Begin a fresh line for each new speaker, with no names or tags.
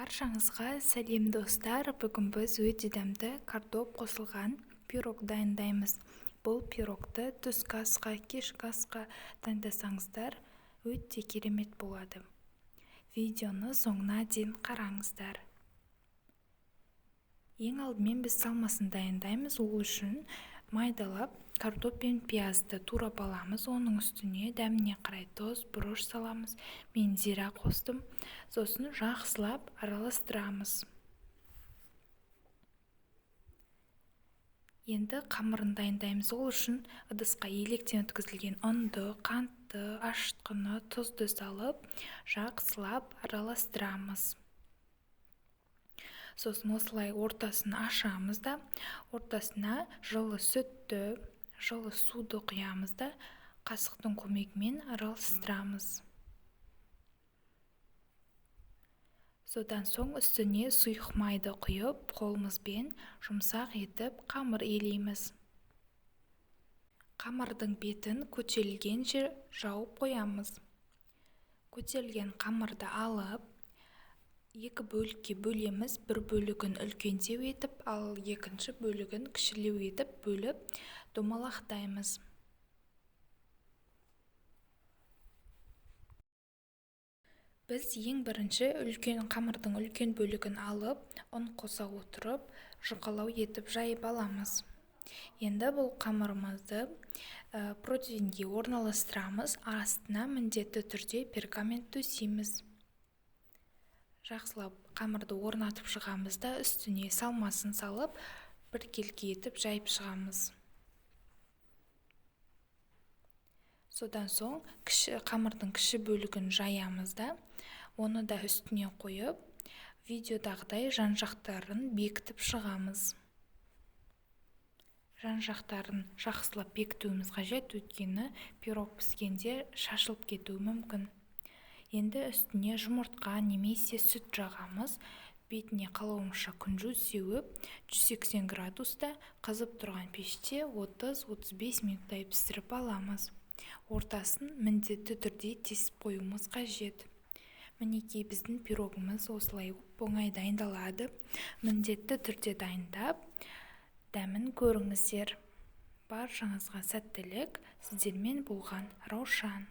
Баршаңызға сәлем достар. Бүгін біз өте дәмді картоп қосылған пирог дайындаймыз. Бұл пирогты түскі асқа, кешкі асқа дайындасаңыздар өте керемет болады. Видеоны соңына дейін қараңыздар. Ең алдымен біз салмасын дайындаймыз. Ол үшін майдалап картоп пен пиязды турап аламыз. Оның үстіне дәміне қарай тұз, бұрыш саламыз. Мен зира қостым. Сосын жақсылап араластырамыз. Енді қамырын дайындаймыз. Ол үшін ыдысқа електен өткізілген ұнды, қантты, ашытқыны, тұзды салып, жақсылап араластырамыз. Сосын осылай ортасын ашамыз да, ортасына жылы сүтті, жылы суды құямыз да, қасықтың көмегімен араластырамыз. Содан соң үстіне сұйық майды құйып, қолымызбен жұмсақ етіп қамыр елейміз. Қамырдың бетін көтерілгенше жауып қоямыз. Көтерілген қамырды алып, екі бөлікке бөлеміз. Бір бөлігін үлкендеу етіп, ал екінші бөлігін кішілеу етіп бөліп домалақтаймыз. Біз ең бірінші қамырдың үлкен бөлігін алып, ұн қоса отырып, жұқалау етіп жайып аламыз. Енді бұл қамырымызды противеньге орналастырамыз. Астына міндетті түрде пергамент төсейміз. Жақсылап қамырды орнатып шығамыз да, үстіне салмасын салып, біркелкі етіп жайып шығамыз. Содан соң қамырдың кіші бөлігін жаямыз да, оны да үстіне қойып, видеодағыдай жан-жақтарын бекітіп шығамыз. Жан-жақтарын жақсылап бекітуіміз қажет, өйткені пирог піскенде шашылып кетуі мүмкін. Енді үстіне жұмыртқа немесе сүт жағамыз. Бетіне қалауымызша күнжіт сеуіп, 180 градуста қызып тұрған пеште 30-35 минуттай пісіріп аламыз. Ортасын міндетті түрде тесіп қоюымыз қажет. Мінекей біздің пирогымыз осылай оңай дайындалады. Міндетті түрде дайындап, дәмін көріңіздер. Баршаңызға сәттілік. Сіздермен болған Раушан.